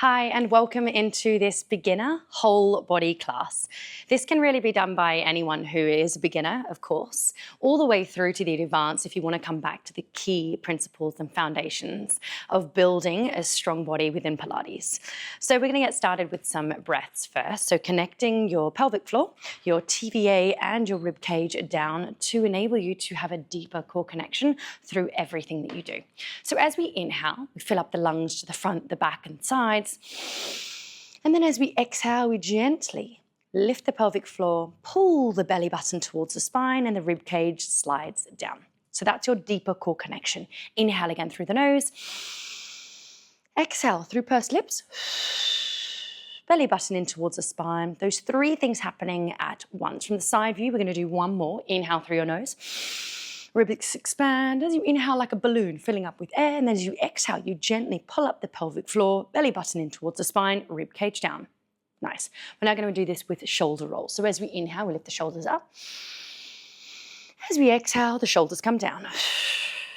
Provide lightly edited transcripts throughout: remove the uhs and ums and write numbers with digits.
Hi, and welcome into this beginner whole body class. This can really be done by anyone who is a beginner, of course, all the way through to the advanced if you want to come back to the key principles and foundations of building a strong body within Pilates. So we're going to get started with some breaths first. So connecting your pelvic floor, your TVA and your rib cage down to enable you to have a deeper core connection through everything that you do. So as we inhale, we fill up the lungs to the front, the back and sides. And then as we exhale, we gently lift the pelvic floor, pull the belly button towards the spine, and the rib cage slides down. So that's your deeper core connection. Inhale again through the nose. Exhale through pursed lips. Belly button in towards the spine. Those three things happening at once. From the side view, we're going to do one more. Inhale through your nose. Ribs expand as you inhale like a balloon, filling up with air, and then as you exhale, you gently pull up the pelvic floor, belly button in towards the spine, rib cage down. Nice. We're now going to do this with shoulder rolls. So as we inhale, we lift the shoulders up. As we exhale, the shoulders come down.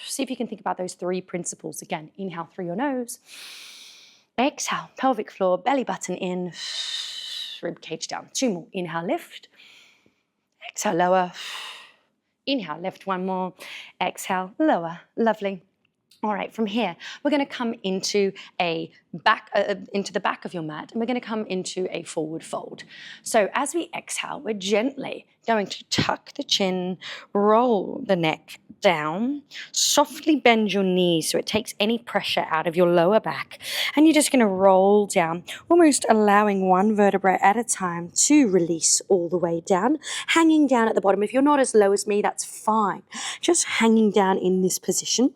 See if you can think about those three principles again. Inhale through your nose. Exhale, pelvic floor, belly button in, rib cage down. Two more. Inhale, lift. Exhale, lower. Inhale, lift one more. Exhale, lower. Lovely. All right, from here, we're going to come into the back of your mat, and we're going to come into a forward fold. So as we exhale, we're gently going to tuck the chin, roll the neck down, softly bend your knees so it takes any pressure out of your lower back, and you're just going to roll down, almost allowing one vertebra at a time to release all the way down, hanging down at the bottom. If you're not as low as me, that's fine. Just hanging down in this position.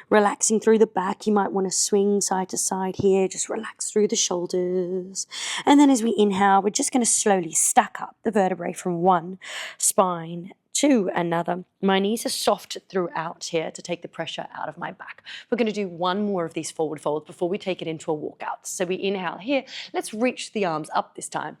Relaxing through the back, you might want to swing side to side here, just relax through the shoulders. And then as we inhale, we're just going to slowly stack up the vertebrae from one spine to another. My knees are soft throughout here to take the pressure out of my back. We're going to do one more of these forward folds before we take it into a walkout. So we inhale here. Let's reach the arms up this time.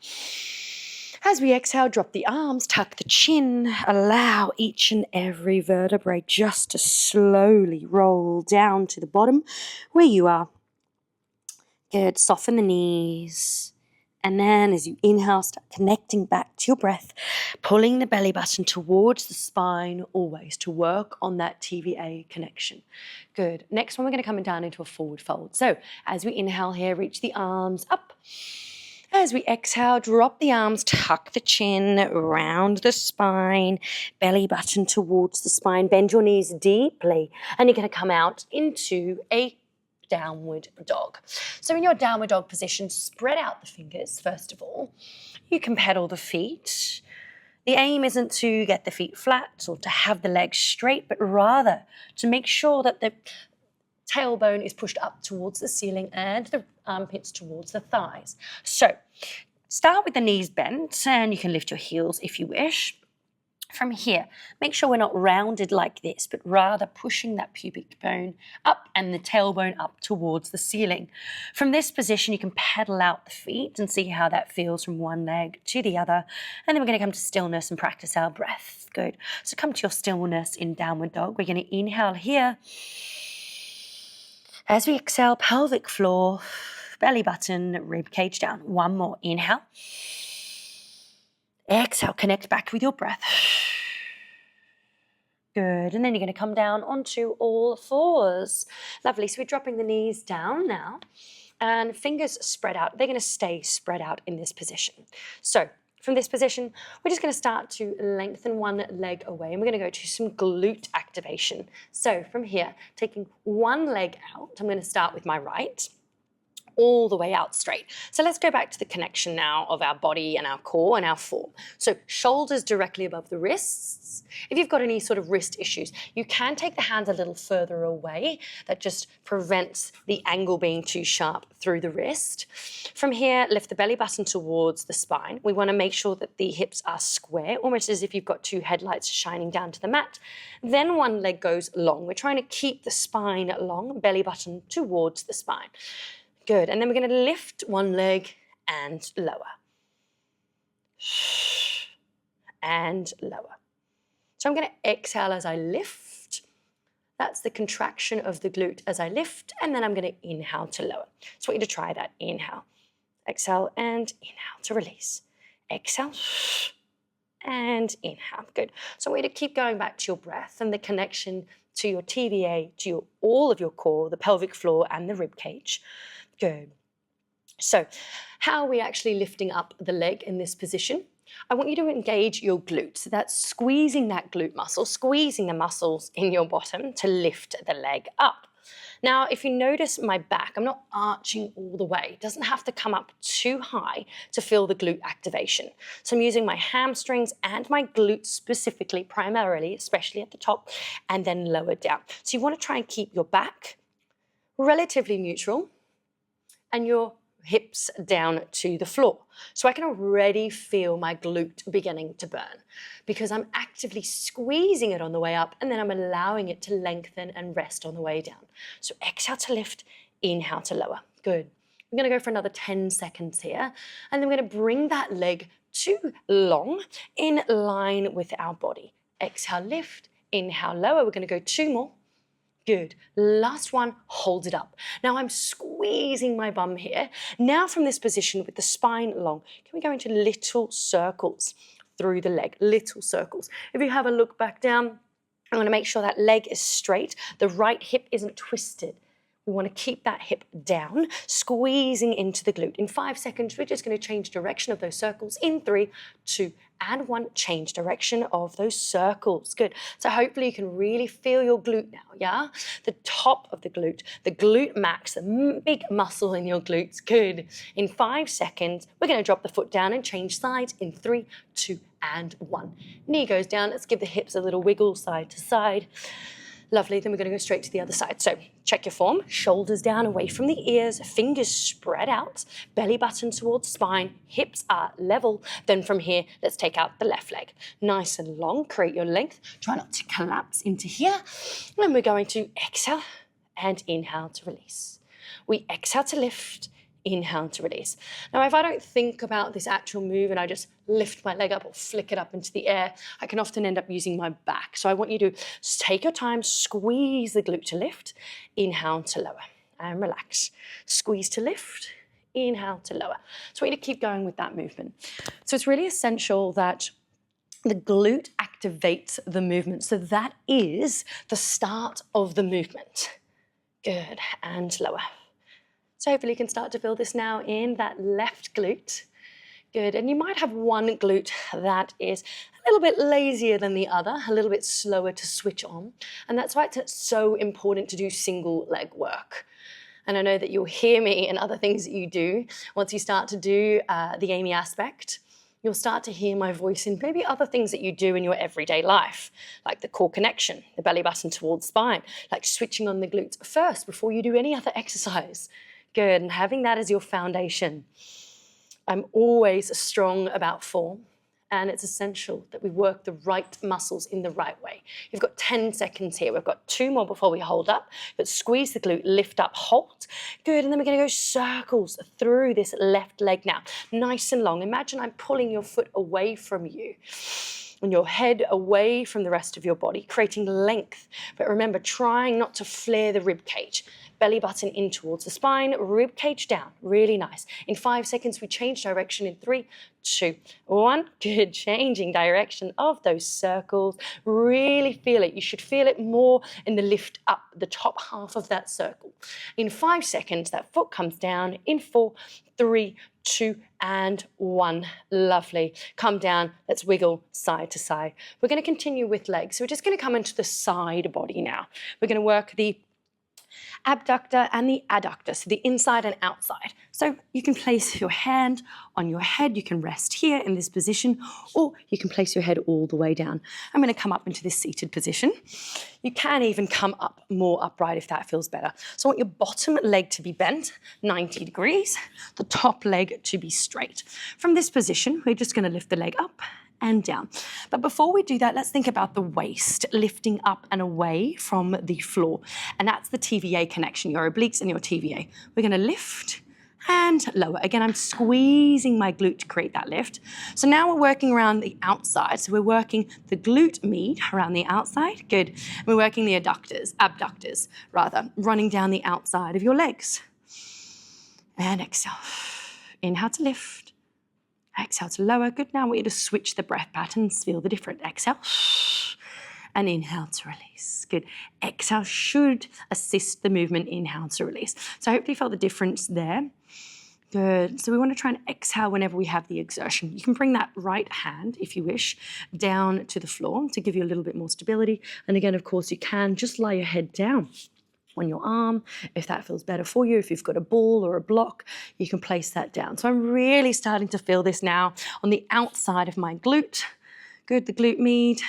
As we exhale, drop the arms, tuck the chin, allow each and every vertebrae just to slowly roll down to the bottom where you are. Good, soften the knees. And then as you inhale, start connecting back to your breath, pulling the belly button towards the spine always to work on that TVA connection. Good. Next one, we're going to come down into a forward fold. So as we inhale here, reach the arms up. As we exhale, drop the arms, tuck the chin, round the spine, belly button towards the spine, bend your knees deeply, and you're going to come out into a downward dog. So in your downward dog position, spread out the fingers, first of all. You can pedal the feet. The aim isn't to get the feet flat or to have the legs straight, but rather to make sure that the tailbone is pushed up towards the ceiling and the armpits towards the thighs. So start with the knees bent, and you can lift your heels if you wish. From here, make sure we're not rounded like this, but rather pushing that pubic bone up and the tailbone up towards the ceiling. From this position, you can pedal out the feet and see how that feels from one leg to the other. And then we're going to come to stillness and practice our breath. Good. So come to your stillness in downward dog. We're going to inhale here. As we exhale, pelvic floor, belly button, rib cage down. One more. Inhale. Exhale, connect back with your breath. Good. And then you're going to come down onto all fours. Lovely. So we're dropping the knees down now, and fingers spread out. They're going to stay spread out in this position. So from this position, we're just going to start to lengthen one leg away, and we're going to go to some glute activation. So from here, taking one leg out, I'm going to start with my right, all the way out straight. So let's go back to the connection now of our body and our core and our form. So shoulders directly above the wrists. If you've got any sort of wrist issues, you can take the hands a little further away. That just prevents the angle being too sharp through the wrist. From here, lift the belly button towards the spine. We want to make sure that the hips are square, almost as if you've got two headlights shining down to the mat. Then one leg goes long. We're trying to keep the spine long, belly button towards the spine. Good. And then we're going to lift one leg and lower. And lower. So I'm going to exhale as I lift. That's the contraction of the glute as I lift, and then I'm going to inhale to lower. So I want you to try that. Inhale, exhale, and inhale to release. Exhale, and inhale. Good. So I want you to keep going back to your breath and the connection to your TVA, to all of your core, the pelvic floor, and the rib cage. Good. So how are we actually lifting up the leg in this position? I want you to engage your glutes. So that's squeezing that glute muscle, squeezing the muscles in your bottom to lift the leg up. Now, if you notice my back, I'm not arching all the way. It doesn't have to come up too high to feel the glute activation. So I'm using my hamstrings and my glutes specifically, primarily, especially at the top, and then lower down. So you want to try and keep your back relatively neutral and your hips down to the floor. So I can already feel my glute beginning to burn because I'm actively squeezing it on the way up and then I'm allowing it to lengthen and rest on the way down. So exhale to lift, inhale to lower. Good. We're going to go for another 10 seconds here, and then we're going to bring that leg too long in line with our body. Exhale, lift, inhale, lower. We're going to go 2 more. Good. Last one, hold it up. Now I'm squeezing my bum here. Now from this position with the spine long, can we go into little circles through the leg? Little circles. If you have a look back down, I want to make sure that leg is straight. The right hip isn't twisted. We want to keep that hip down, squeezing into the glute. In 5 seconds, we're just going to change direction of those circles. In 3, 2, and 1, change direction of those circles. Good. So hopefully you can really feel your glute now, yeah? The top of the glute max, the big muscle in your glutes. Good. In 5 seconds, we're going to drop the foot down and change sides in 3, 2, and 1. Knee goes down. Let's give the hips a little wiggle side to side. Lovely, then we're going to go straight to the other side. So check your form, shoulders down away from the ears, fingers spread out, belly button towards spine, hips are level. Then from here, let's take out the left leg. Nice and long, create your length. Try not to collapse into here. And then we're going to exhale and inhale to release. We exhale to lift, inhale to release. Now, if I don't think about this actual move and I just lift my leg up or flick it up into the air, I can often end up using my back. So I want you to take your time, squeeze the glute to lift, inhale to lower, and relax. Squeeze to lift, inhale to lower. So I want you to keep going with that movement. So it's really essential that the glute activates the movement. So that is the start of the movement. Good, and lower. So hopefully you can start to feel this now in that left glute. Good, and you might have one glute that is a little bit lazier than the other, a little bit slower to switch on. And that's why it's so important to do single leg work. And I know that you'll hear me in other things that you do. Once you start to do the Amy aspect, you'll start to hear my voice in maybe other things that you do in your everyday life, like the core connection, the belly button towards spine, like switching on the glutes first before you do any other exercise. Good, and having that as your foundation. I'm always strong about form, and it's essential that we work the right muscles in the right way. You've got 10 seconds here. We've got 2 more before we hold up, but squeeze the glute, lift up, hold. Good, and then we're going to go circles through this left leg now, nice and long. Imagine I'm pulling your foot away from you and your head away from the rest of your body, creating length. But remember, trying not to flare the rib cage. Belly button in towards the spine, rib cage down, really nice. In 5 seconds, we change direction in 3, 2, 1. Good, changing direction of those circles. Really feel it. You should feel it more in the lift up, the top half of that circle. In 5 seconds, that foot comes down in 4, 3, 2, and 1. Lovely. Come down. Let's wiggle side to side. We're going to continue with legs. So we're just going to come into the side body now. We're going to work the abductor and the adductor, so the inside and outside. So you can place your hand on your head, you can rest here in this position, or you can place your head all the way down. I'm going to come up into this seated position. You can even come up more upright if that feels better. So I want your bottom leg to be bent 90 degrees, the top leg to be straight. From this position, we're just going to lift the leg up and down. But before we do that, let's think about the waist lifting up and away from the floor. And that's the TVA connection, your obliques and your TVA. We're going to lift and lower. Again, I'm squeezing my glute to create that lift. So now we're working around the outside. So we're working the glute med around the outside. Good. We're working the abductors rather, running down the outside of your legs. And exhale. Inhale to lift. Exhale to lower. Good. Now I want you to switch the breath patterns. Feel the different. Exhale. And inhale to release. Good. Exhale should assist the movement. Inhale to release. So hopefully you felt the difference there. Good. So we want to try and exhale whenever we have the exertion. You can bring that right hand, if you wish, down to the floor to give you a little bit more stability. And again, of course, you can just lie your head down on your arm, if that feels better for you. If you've got a ball or a block, you can place that down. So I'm really starting to feel this now on the outside of my glute. Good, the glute med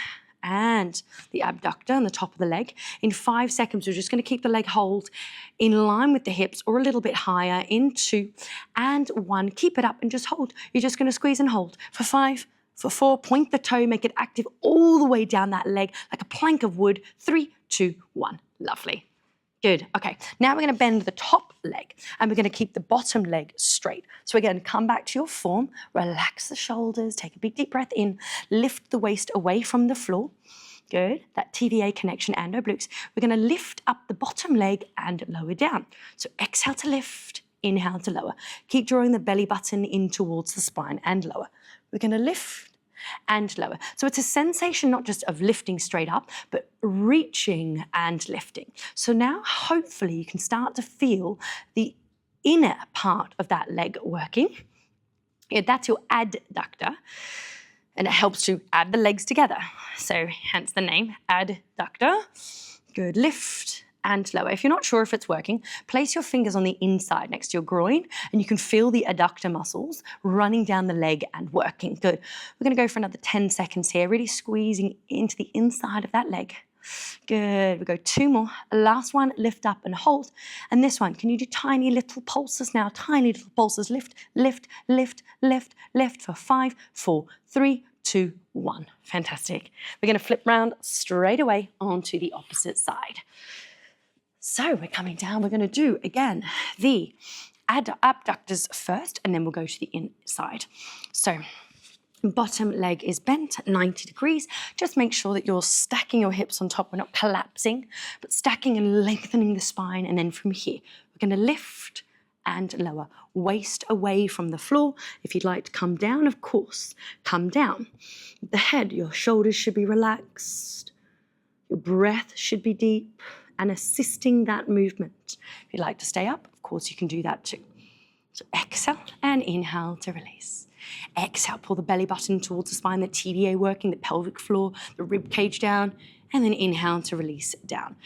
and the abductor on the top of the leg. In 5 seconds, we're just going to keep the leg hold in line with the hips or a little bit higher in 2 and 1. Keep it up and just hold. You're just going to squeeze and hold for 5, for 4, point the toe, make it active all the way down that leg like a plank of wood. 3, 2, 1. Lovely. Good. Okay, now we're going to bend the top leg and we're going to keep the bottom leg straight. So again, come back to your form, relax the shoulders, take a big deep breath in, lift the waist away from the floor. Good. That TVA connection and obliques. We're going to lift up the bottom leg and lower down. So exhale to lift, inhale to lower. Keep drawing the belly button in towards the spine and lower. We're going to lift and lower. So it's a sensation not just of lifting straight up, but reaching and lifting. So now hopefully you can start to feel the inner part of that leg working. Yeah, that's your adductor, and it helps to add the legs together. So hence the name, adductor. Good, lift and lower. If you're not sure if it's working, place your fingers on the inside next to your groin and you can feel the adductor muscles running down the leg and working. Good. We're going to go for another 10 seconds here, really squeezing into the inside of that leg. Good. We go 2 more. Last one, lift up and hold. And this one, can you do tiny little pulses now? Tiny little pulses. Lift, lift, lift, lift, lift for 5, 4, 3, 2, 1. Fantastic. We're going to flip round straight away onto the opposite side. So we're coming down, we're going to do, again, the abductors first, and then we'll go to the inside. So bottom leg is bent 90 degrees. Just make sure that you're stacking your hips on top. We're not collapsing, but stacking and lengthening the spine. And then from here, we're going to lift and lower. Waist away from the floor. If you'd like to come down, of course, come down. The head, your shoulders should be relaxed. Your breath should be deep and assisting that movement. If you'd like to stay up, of course, you can do that too. So exhale and inhale to release. Exhale, pull the belly button towards the spine, the TVA working, the pelvic floor, the rib cage down, and then inhale to release down.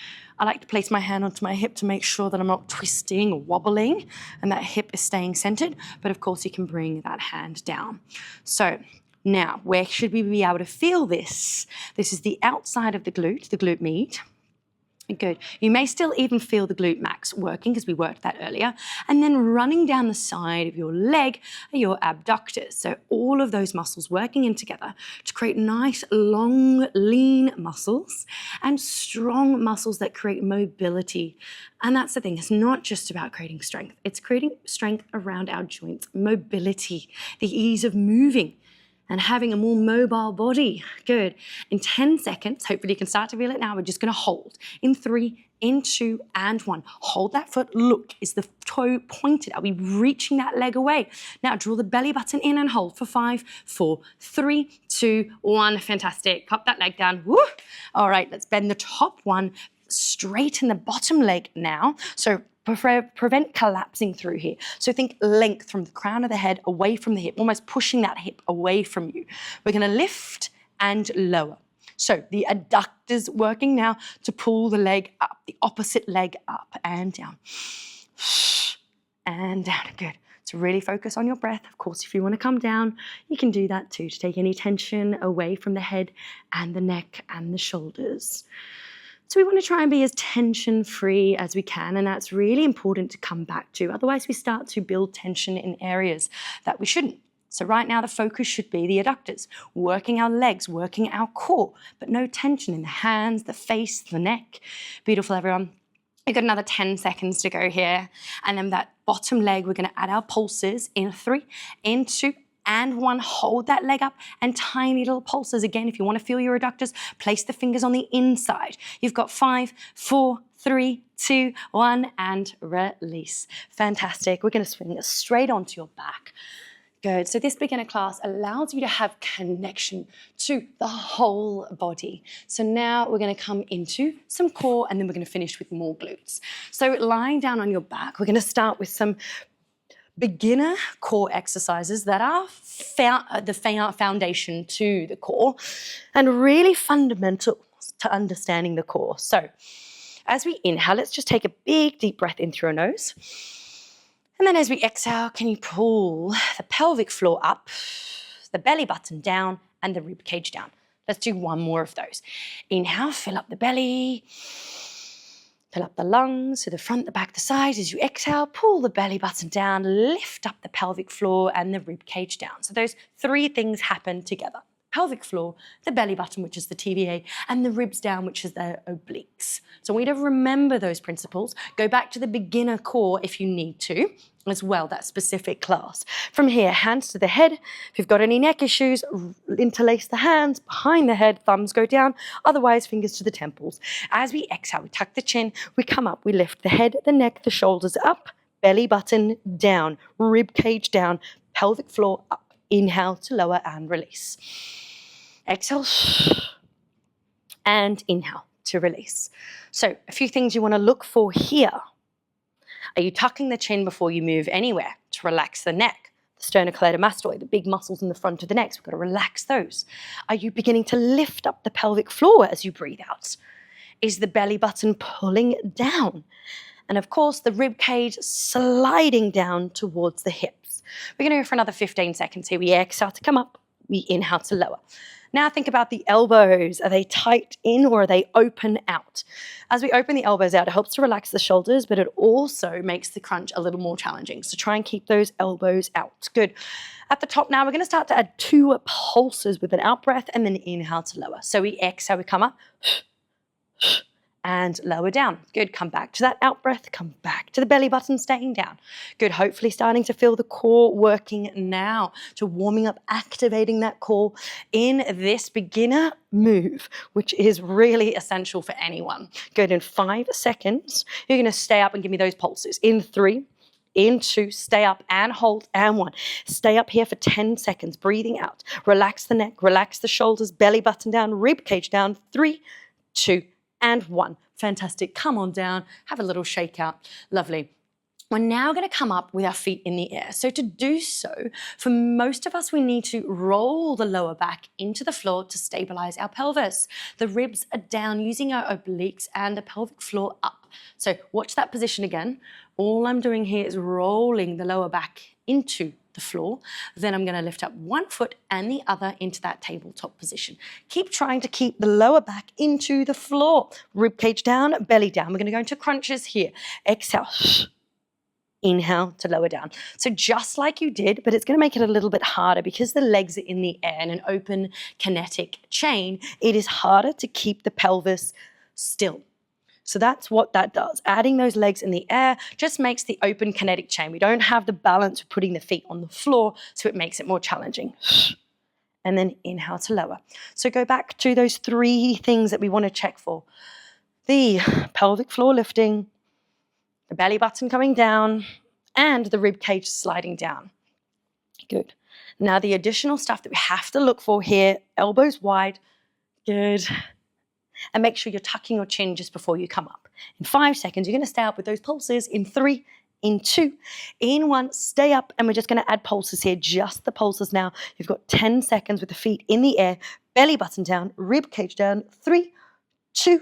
I like to place my hand onto my hip to make sure that I'm not twisting or wobbling and that hip is staying centered, but of course you can bring that hand down. So now, where should we be able to feel this? This is the outside of the glute med. Good. You may still even feel the glute max working because we worked that earlier. And then running down the side of your leg are your abductors. So all of those muscles working in together to create nice, long, lean muscles and strong muscles that create mobility. And that's the thing. It's not just about creating strength. It's creating strength around our joints, mobility, the ease of moving, and having a more mobile body. Good. In 10 seconds, hopefully you can start to feel it now. We're just going to hold. In 3, in 2, and 1. Hold that foot. Look, is the toe pointed? Are we reaching that leg away? Now draw the belly button in and hold for 5, 4, 3, 2, 1. Fantastic. Pop that leg down. Woo! All right, let's bend the top one. Straighten the bottom leg now. So prevent collapsing through here. So think length from the crown of the head away from the hip, almost pushing that hip away from you. We're going to lift and lower. So the adductors working now to pull the leg up, the opposite leg up and down. And down. Good. So really focus on your breath. Of course, if you want to come down, you can do that too, to take any tension away from the head and the neck and the shoulders. So we want to try and be as tension-free as we can, and that's really important to come back to. Otherwise, we start to build tension in areas that we shouldn't. So right now, the focus should be the adductors, working our legs, working our core, but no tension in the hands, the face, the neck. Beautiful, everyone. We've got another 10 seconds to go here. And then that bottom leg, we're gonna add our pulses in 3, in 2, and 1. Hold that leg up and tiny little pulses. Again, if you wanna feel your adductors, place the fingers on the inside. You've got 5, 4, 3, 2, 1, and release. Fantastic. We're gonna swing straight onto your back. Good. So this beginner class allows you to have connection to the whole body. So now we're going to come into some core and then we're going to finish with more glutes. So lying down on your back, we're going to start with some beginner core exercises that are the foundation to the core and really fundamental to understanding the core. So as we inhale, let's just take a big deep breath in through our nose. And then as we exhale, can you pull the pelvic floor up, the belly button down, and the rib cage down? Let's do one more of those. Inhale, fill up the belly, fill up the lungs, so the front, the back, the sides. As you exhale, pull the belly button down, lift up the pelvic floor and the rib cage down. So those 3 things happen together. Pelvic floor, the belly button, which is the TVA, and the ribs down, which is the obliques. So we need to remember those principles. Go back to the beginner core if you need to, as well, that specific class. From here, hands to the head. If you've got any neck issues, interlace the hands behind the head, thumbs go down, otherwise fingers to the temples. As we exhale, we tuck the chin, we come up, we lift the head, the neck, the shoulders up, belly button down, rib cage down, pelvic floor up. Inhale to lower and release. Exhale and inhale to release. So a few things you want to look for here. Are you tucking the chin before you move anywhere to relax the neck? The sternocleidomastoid, the big muscles in the front of the neck, so we've got to relax those. Are you beginning to lift up the pelvic floor as you breathe out? Is the belly button pulling down? And of course, the rib cage sliding down towards the hips. We're going to go for another 15 seconds here. We exhale to come up, we inhale to lower. Now think about the elbows. Are they tight in or are they open out? As we open the elbows out, it helps to relax the shoulders, but it also makes the crunch a little more challenging. So try and keep those elbows out. Good. At the top now, we're going to start to add 2 pulses with an out breath and then inhale to lower. So we exhale, we come up and lower down. Good. Come back to that out breath. Come back to the belly button, staying down. Good. Hopefully starting to feel the core working now. To warming up, activating that core in this beginner move, which is really essential for anyone. Good. In 5 seconds, you're going to stay up and give me those pulses. In 3, in 2, stay up and hold, and 1. Stay up here for 10 seconds, breathing out. Relax the neck, relax the shoulders, belly button down, rib cage down. 3, 2, and 1. Fantastic. Come on down. Have a little shake out. Lovely. We're now going to come up with our feet in the air. So to do so, for most of us, we need to roll the lower back into the floor to stabilize our pelvis. The ribs are down, using our obliques and the pelvic floor up. So watch that position again. All I'm doing here is rolling the lower back into the floor. Then I'm going to lift up one foot and the other into that tabletop position. Keep trying to keep the lower back into the floor. Rib cage down, belly down. We're going to go into crunches here. Exhale. Inhale to lower down. So just like you did, but it's going to make it a little bit harder because the legs are in the air in an open kinetic chain. It is harder to keep the pelvis still. So that's what that does. Adding those legs in the air just makes the open kinetic chain. We don't have the balance of putting the feet on the floor, so it makes it more challenging. And then inhale to lower. So go back to those 3 things that we want to check for. The pelvic floor lifting, the belly button coming down, and the rib cage sliding down. Good. Now the additional stuff that we have to look for here, elbows wide. Good. And make sure you're tucking your chin just before you come up. In 5 seconds, you're going to stay up with those pulses. In 3, in 2, in 1, stay up. And we're just going to add pulses here, just the pulses now. You've got 10 seconds with the feet in the air, belly button down, rib cage down. 3, 2,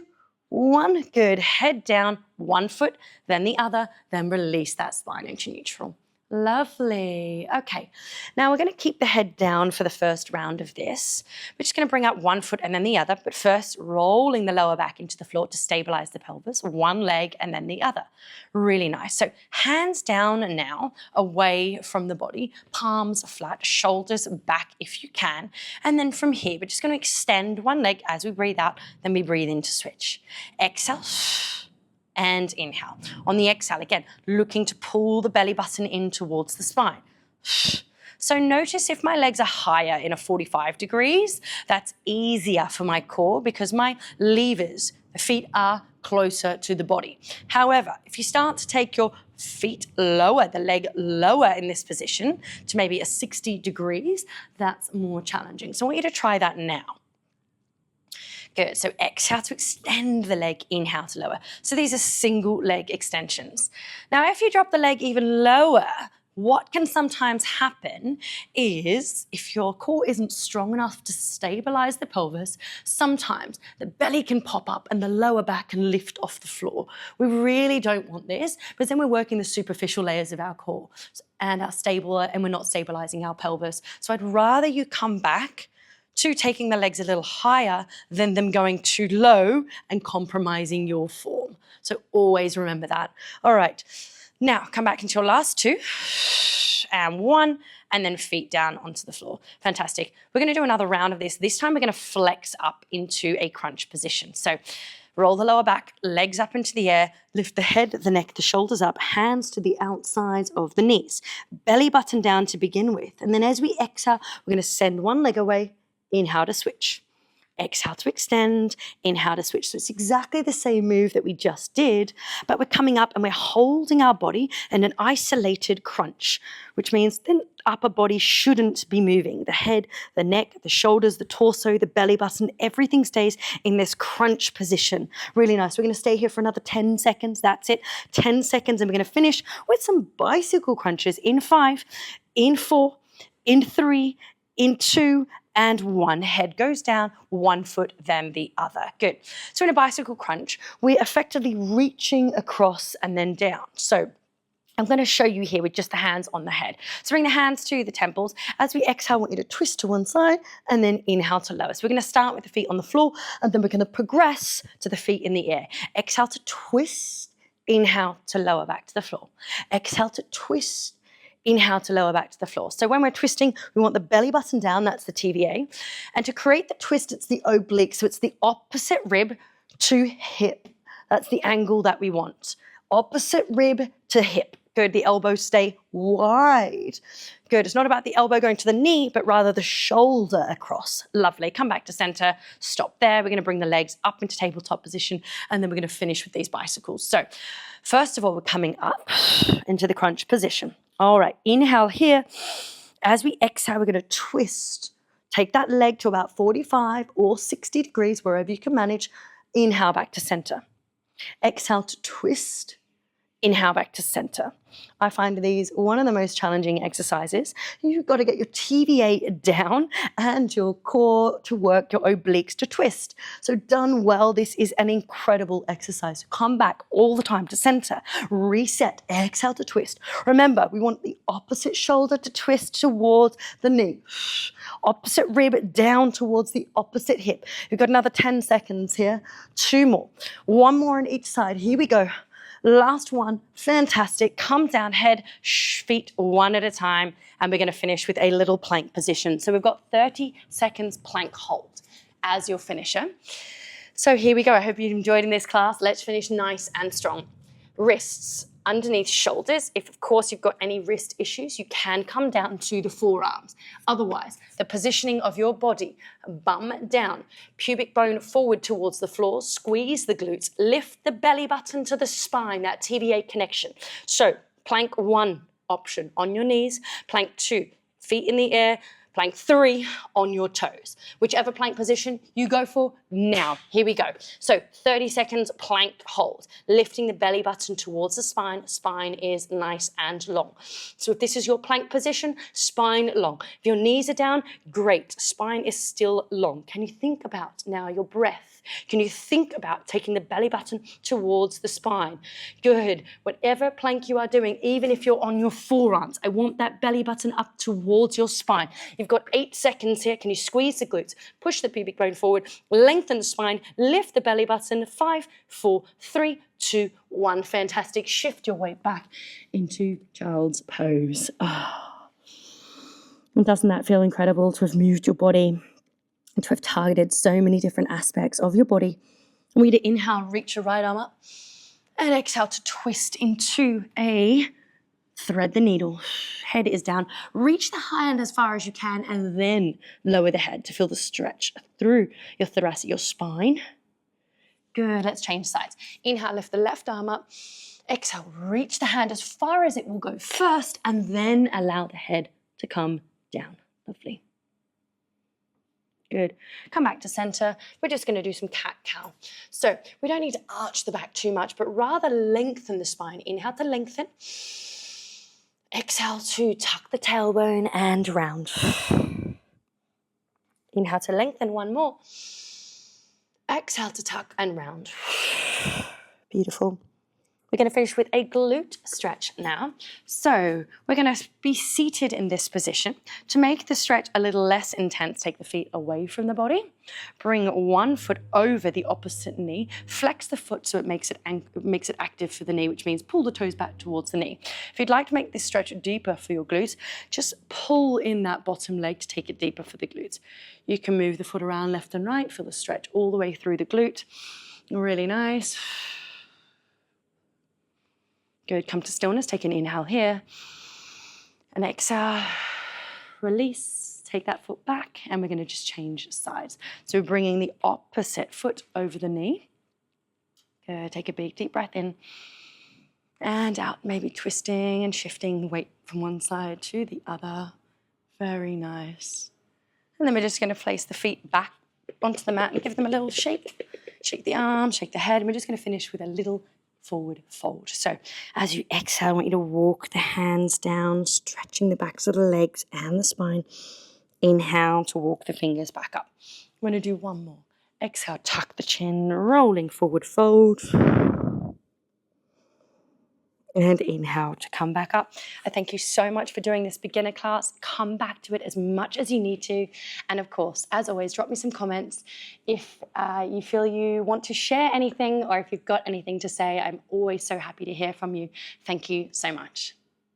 1. Good. Head down, 1 foot, then the other, then release that spine into neutral. Lovely. Okay, now we're going to keep the head down for the first round of this. We're just going to bring up 1 foot and then the other, but first rolling the lower back into the floor to stabilize the pelvis, 1 leg and then the other. Really nice. So hands down now, away from the body, palms flat, shoulders back if you can. And then from here, we're just going to extend 1 leg as we breathe out, then we breathe in to switch. Exhale. and inhale. On the exhale, again, looking to pull the belly button in towards the spine. So notice if my legs are higher in a 45 degrees, that's easier for my core because my levers, the feet are closer to the body. However, if you start to take your feet lower, the leg lower in this position to maybe a 60 degrees, that's more challenging. So I want you to try that now. Good, so exhale to extend the leg, inhale to lower. So these are single leg extensions. Now, if you drop the leg even lower, what can sometimes happen is if your core isn't strong enough to stabilize the pelvis, sometimes the belly can pop up and the lower back can lift off the floor. We really don't want this because then we're working the superficial layers of our core and we're not stabilizing our pelvis. So I'd rather you come back to taking the legs a little higher than them going too low and compromising your form. So always remember that. All right, now come back into your last two, and one, and then feet down onto the floor. Fantastic. We're gonna do another round of this. This time we're gonna flex up into a crunch position. So roll the lower back, legs up into the air, lift the head, the neck, the shoulders up, hands to the outsides of the knees. Belly button down to begin with. And then as we exhale, we're gonna send one leg away, inhale to switch. Exhale to extend, inhale to switch. So it's exactly the same move that we just did, but we're coming up and we're holding our body in an isolated crunch, which means the upper body shouldn't be moving. The head, the neck, the shoulders, the torso, the belly button, everything stays in this crunch position. Really nice. We're going to stay here for another 10 seconds. That's it. 10 seconds, and we're going to finish with some bicycle crunches in 5, in 4, in 3, in 2, and 1. Head goes down, 1 foot, then the other. Good. So in a bicycle crunch, we're effectively reaching across and then down. So I'm going to show you here with just the hands on the head. So bring the hands to the temples. As we exhale, I want you to twist to one side and then inhale to lower. So we're going to start with the feet on the floor and then we're going to progress to the feet in the air. Exhale to twist, inhale to lower back to the floor. Exhale to twist, inhale to lower back to the floor. So when we're twisting, we want the belly button down, that's the TVA. And to create the twist, it's the oblique, so it's the opposite rib to hip. That's the angle that we want. Opposite rib to hip. Good, the elbows stay wide. Good, it's not about the elbow going to the knee, but rather the shoulder across. Lovely, come back to center, stop there. We're gonna bring the legs up into tabletop position, and then we're gonna finish with these bicycles. So first of all, we're coming up into the crunch position. All right, inhale here. As we exhale, we're gonna twist. Take that leg to about 45 or 60 degrees, wherever you can manage. Inhale back to center. Exhale to twist. Inhale back to center. I find these one of the most challenging exercises. You've got to get your TVA down and your core to work, your obliques to twist. So done well, this is an incredible exercise. Come back all the time to center. Reset, exhale to twist. Remember, we want the opposite shoulder to twist towards the knee. Opposite rib down towards the opposite hip. You've got another 10 seconds here. 2 more. 1 more on each side. Here we go. Last one, fantastic. Come down, head, feet one at a time, and we're gonna finish with a little plank position. So we've got 30 seconds plank hold as your finisher. So here we go. I hope you enjoyed in this class. Let's finish nice and strong. Wrists underneath shoulders. If, of course, you've got any wrist issues, you can come down to the forearms. Otherwise, the positioning of your body, bum down, pubic bone forward towards the floor, squeeze the glutes, lift the belly button to the spine, that TVA connection. So plank 1 option on your knees, plank 2, feet in the air, plank 3 on your toes. Whichever plank position you go for, now. Here we go. So 30 seconds plank hold, lifting the belly button towards the spine. Spine is nice and long. So if this is your plank position, spine long. If your knees are down, great. Spine is still long. Can you think about now your breath? Can you think about taking the belly button towards the spine? Good. Whatever plank you are doing, even if you're on your forearms, I want that belly button up towards your spine. You've got 8 seconds here. Can you squeeze the glutes? Push the pubic bone forward, lengthen the spine, lift the belly button. 5, 4, 3, 2, 1. Fantastic. Shift your weight back into child's pose. And doesn't that feel incredible to have moved your body, to have targeted so many different aspects of your body? I want you to inhale, reach your right arm up, And exhale to twist into a thread the needle. Head is down. Reach the hand as far as you can and then lower the head to feel the stretch through your thoracic, your spine. Good, let's change sides. Inhale, lift the left arm up. Exhale, reach the hand as far as it will go first and then allow the head to come down. Lovely. Good. Come back to center. We're just going to do some cat-cow. So we don't need to arch the back too much, but rather lengthen the spine. Inhale to lengthen. Exhale to tuck the tailbone and round. Inhale to lengthen, one more. Exhale to tuck and round. Beautiful. We're going to finish with a glute stretch now. So we're going to be seated in this position. To make the stretch a little less intense, take the feet away from the body. Bring one foot over the opposite knee. Flex the foot so it makes it active for the knee, which means pull the toes back towards the knee. If you'd like to make this stretch deeper for your glutes, just pull in that bottom leg to take it deeper for the glutes. You can move the foot around left and right, feel the stretch all the way through the glute. Really nice. Good, come to stillness, take an inhale here, and exhale, release, take that foot back, and we're gonna just change sides. So we're bringing the opposite foot over the knee. Good, take a big deep breath in, and out, maybe twisting and shifting the weight from one side to the other. Very nice. And then we're just gonna place the feet back onto the mat and give them a little shake. Shake the arms, shake the head, and we're just gonna finish with a little forward fold. So as you exhale, I want you to walk the hands down, stretching the backs of the legs and the spine. Inhale to walk the fingers back up. I'm going to do one more. Exhale, tuck the chin, rolling forward fold. And inhale to come back up. I thank you so much for doing this beginner class. Come back to it as much as you need to. And of course, as always, drop me some comments. If you feel you want to share anything or if you've got anything to say, I'm always so happy to hear from you. Thank you so much.